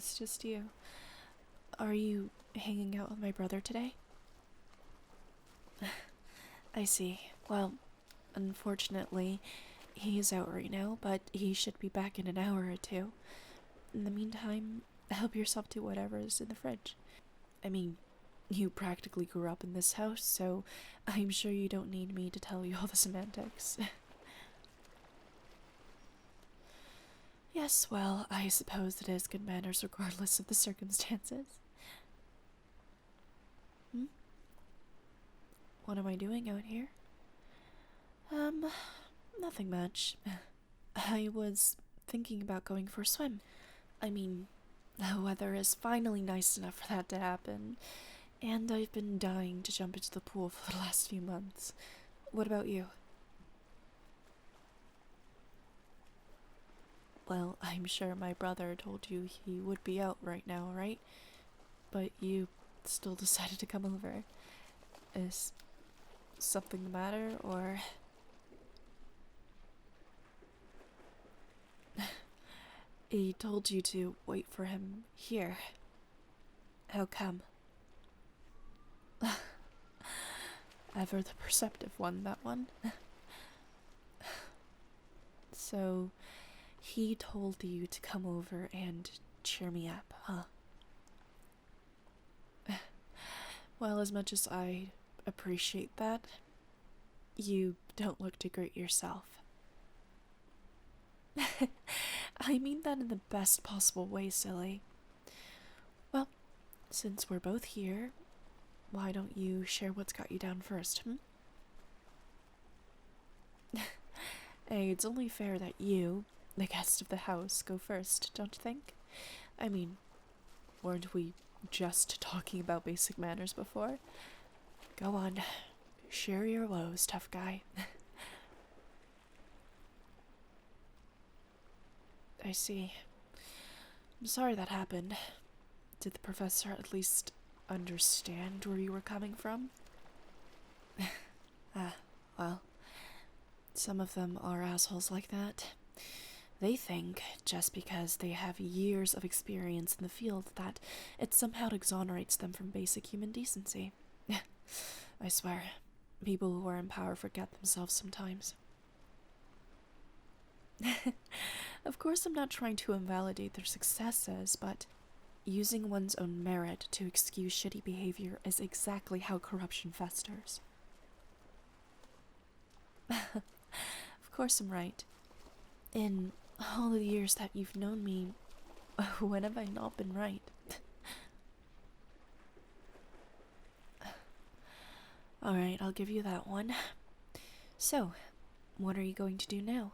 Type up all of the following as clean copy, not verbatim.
it's just you. Are you hanging out with my brother today? I see. Well, unfortunately, he's out right now, but he should be back in an hour or two. In the meantime, help yourself to whatever's in the fridge. I mean, you practically grew up in this house, so I'm sure you don't need me to tell you all the semantics. Yes, well, I suppose it is good manners regardless of the circumstances. What am I doing out here? Nothing much. I was thinking about going for a swim. I mean, the weather is finally nice enough for that to happen, and I've been dying to jump into the pool for the last few months. What about you? Well, I'm sure my brother told you he would be out right now, right? But you still decided to come over. Is something the matter, or... He told you to wait for him here. How come? Ever the perceptive one, that one. So, he told you to come over and cheer me up, huh? Well, as much as I appreciate that, you don't look too great yourself. I mean that in the best possible way, silly. Well, since we're both here, why don't you share what's got you down first, Hey, it's only fair that you, the guest of the house, go first, don't you think? I mean, weren't we just talking about basic manners before? Go on, share your woes, tough guy. I see. I'm sorry that happened. Did the professor at least understand where you were coming from? Well, some of them are assholes like that. They think, just because they have years of experience in the field, that it somehow exonerates them from basic human decency. I swear, people who are in power forget themselves sometimes. Of course, I'm not trying to invalidate their successes, but using one's own merit to excuse shitty behavior is exactly how corruption festers. Of course I'm right. In all the years that you've known me, when have I not been right? Alright, I'll give you that one. So, what are you going to do now?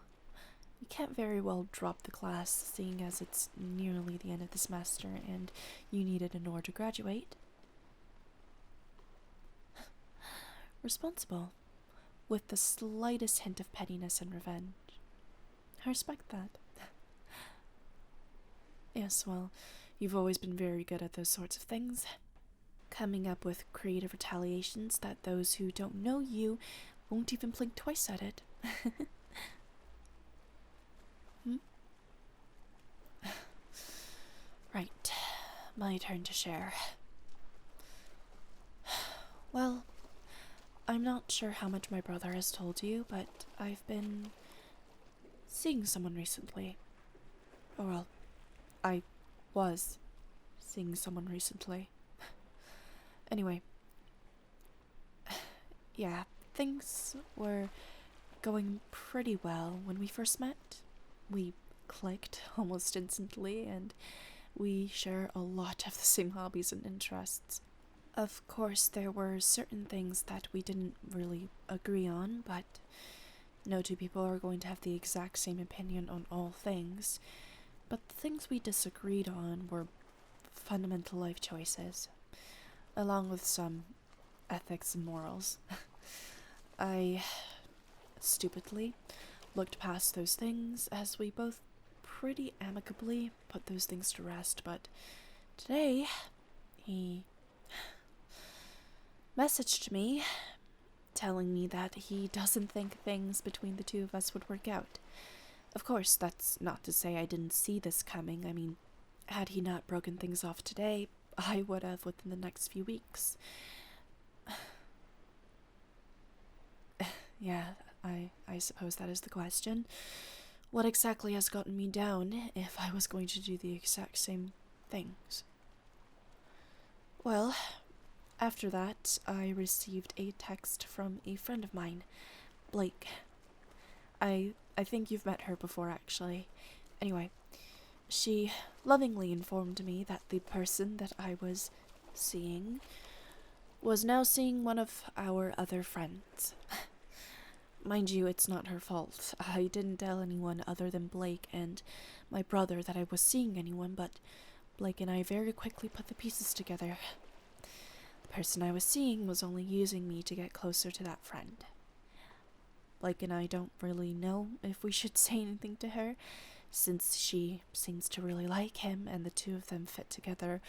You can't very well drop the class, seeing as it's nearly the end of the semester and you need it in order to graduate. Responsible, with the slightest hint of pettiness and revenge. I respect that. Yes, well, you've always been very good at those sorts of things. Coming up with creative retaliations that those who don't know you won't even blink twice at it. Right, my turn to share. Well, I'm not sure how much my brother has told you, but I've been seeing someone recently. Or, well, I was seeing someone recently. Anyway, yeah, things were going pretty well when we first met. We clicked almost instantly, and we share a lot of the same hobbies and interests. Of course, there were certain things that we didn't really agree on, but no two people are going to have the exact same opinion on all things. But the things we disagreed on were fundamental life choices, along with some ethics and morals. I stupidly looked past those things as we both pretty amicably put those things to rest, but today he messaged me telling me that he doesn't think things between the two of us would work out. Of course, that's not to say I didn't see this coming. I mean, Had he not broken things off today, I would have within the next few weeks. Yeah, I suppose that is the question. What exactly has gotten me down if I was going to do the exact same things? Well, after that, I received a text from a friend of mine, Blake. I think you've met her before, actually. Anyway, she lovingly informed me that the person that I was seeing was now seeing one of our other friends. Mind you, it's not her fault. I didn't tell anyone other than Blake and my brother that I was seeing anyone, but Blake and I very quickly put the pieces together. The person I was seeing was only using me to get closer to that friend. Blake and I don't really know if we should say anything to her, since she seems to really like him and the two of them fit together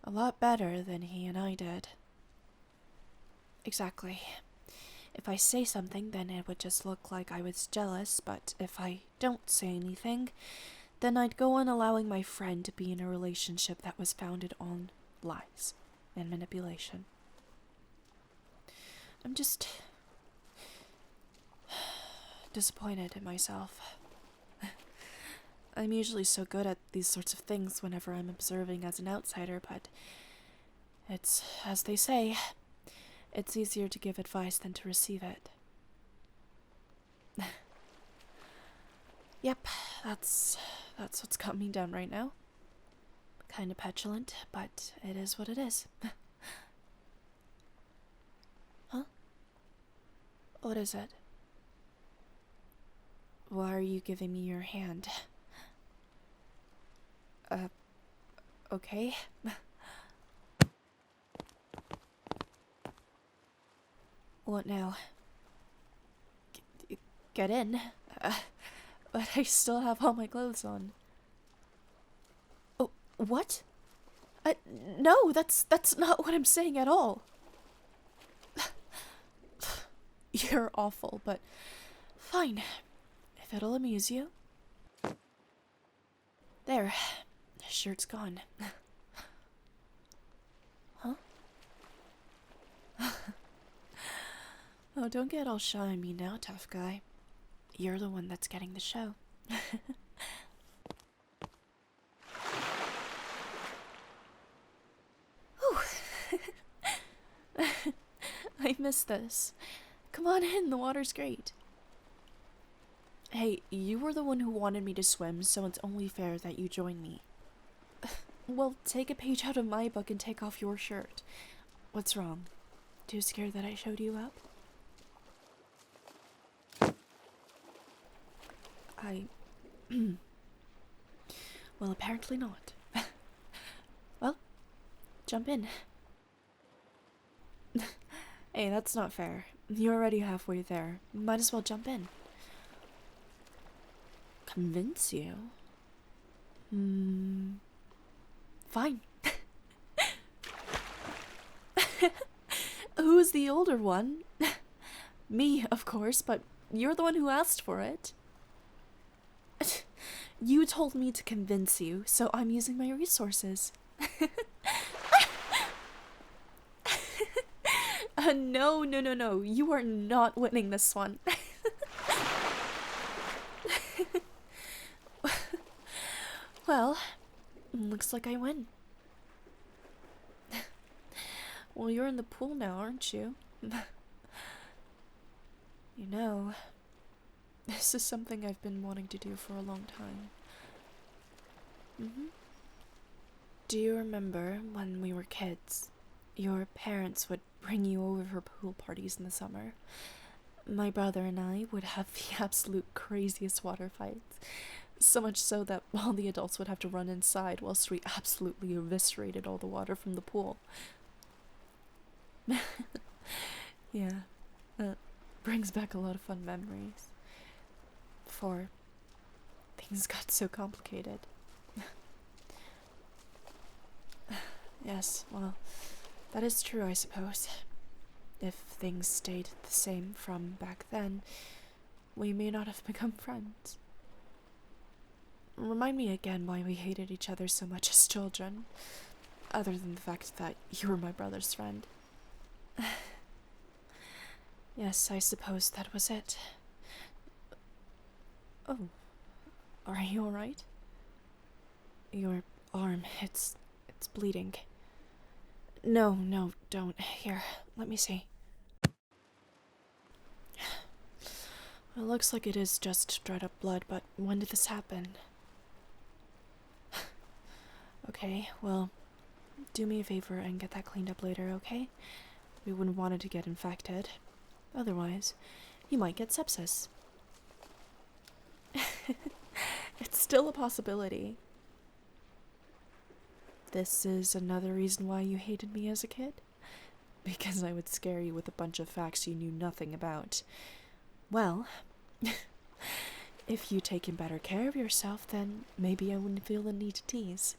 a lot better than he and I did. Exactly. If I say something, then it would just look like I was jealous, but if I don't say anything, then I'd go on allowing my friend to be in a relationship that was founded on lies and manipulation. I'm just disappointed in myself. I'm usually so good at these sorts of things whenever I'm observing as an outsider, but it's, as they say, it's easier to give advice than to receive it. Yep, that's what's got me down right now. Kinda petulant, but it is what it is. Huh? What is it? Why are you giving me your hand? Okay. What now? Get in? But I still have all my clothes on. Oh, what? No, that's not what I'm saying at all. You're awful, but fine. If it'll amuse you. There. Shirt's gone. Huh? Oh, don't get all shy on me now, tough guy. You're the one that's getting the show. I miss this. Come on in, the water's great. Hey, you were the one who wanted me to swim, so it's only fair that you join me. Well, take a page out of my book and take off your shirt. What's wrong? Too scared that I showed you up? Well, apparently not. Well, jump in. Hey, that's not fair. You're already halfway there. Might as well jump in. Convince you? Fine. Who's the older one? Me, of course, but you're the one who asked for it. You told me to convince you, so I'm using my resources. No. You are not winning this one. Well, looks like I win. Well, you're in the pool now, aren't you? You know, this is something I've been wanting to do for a long time. Do you remember when we were kids? Your parents would bring you over for pool parties in the summer. My brother and I would have the absolute craziest water fights. So much so that all the adults would have to run inside whilst we absolutely eviscerated all the water from the pool. Yeah, that brings back a lot of fun memories. Before things got so complicated. Yes, well, that is true, I suppose. If things stayed the same from back then, we may not have become friends. remind me again why we hated each other so much as children, other than the fact that you were my brother's friend. Yes, I suppose that was it. Oh, are you alright? Your arm, it's bleeding. No, don't. Here, let me see. It looks like it is just dried up blood, but when did this happen? Okay, well, do me a favor and get that cleaned up later, okay? We wouldn't want it to get infected. Otherwise, you might get sepsis. It's still a possibility. This is another reason why you hated me as a kid? Because I would scare you with a bunch of facts you knew nothing about. Well, if you'd taken better care of yourself, then maybe I wouldn't feel the need to tease.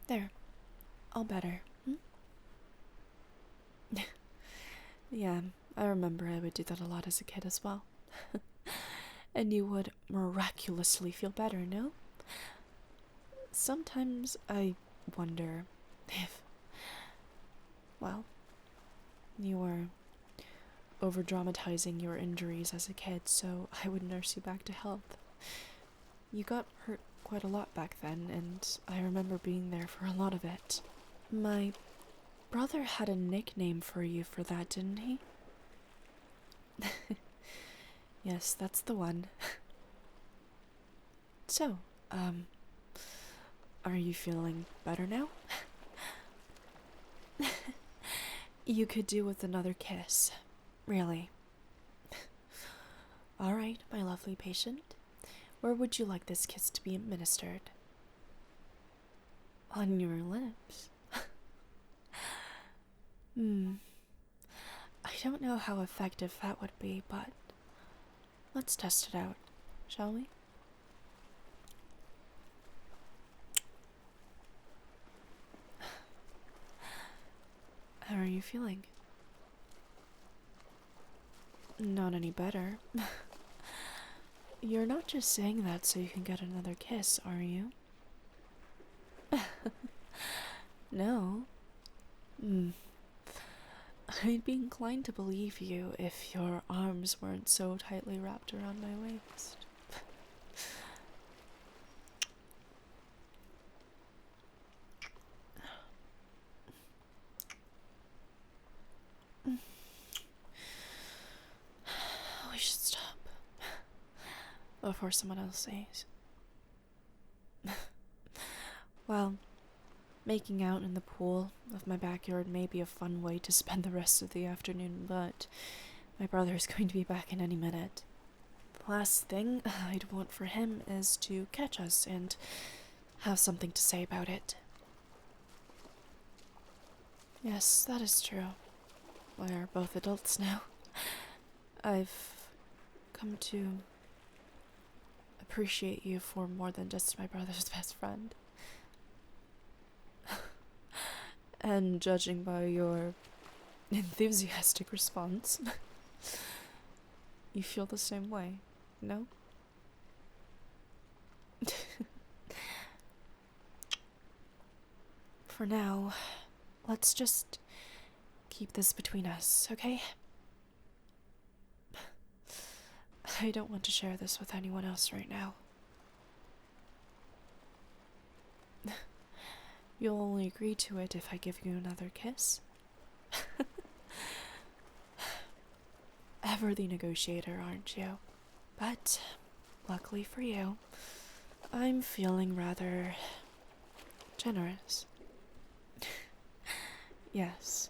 There. All better. Yeah, I remember I would do that a lot as a kid as well. And you would miraculously feel better, no? Sometimes I wonder if, well, you were over-dramatizing your injuries as a kid, so I would nurse you back to health. You got hurt quite a lot back then, and I remember being there for a lot of it. My brother had a nickname for you for that, didn't he? Yes, that's the one. So, are you feeling better now? You could do with another kiss. Really. Alright, my lovely patient. Where would you like this kiss to be administered? On your lips. I don't know how effective that would be, but let's test it out, shall we? How are you feeling? Not any better. You're not just saying that so you can get another kiss, are you? No. I'd be inclined to believe you if your arms weren't so tightly wrapped around my waist. We should stop before someone else sees. Well, making out in the pool of my backyard may be a fun way to spend the rest of the afternoon, but my brother's going to be back in any minute. The last thing I'd want for him is to catch us and have something to say about it. Yes, that is true. We're both adults now. I've come to appreciate you for more than just my brother's best friend. And judging by your enthusiastic response, you feel the same way, no? For now, let's just keep this between us, okay? I don't want to share this with anyone else right now. You'll only agree to it if I give you another kiss. Ever the negotiator, aren't you? But, luckily for you, I'm feeling rather generous. Yes.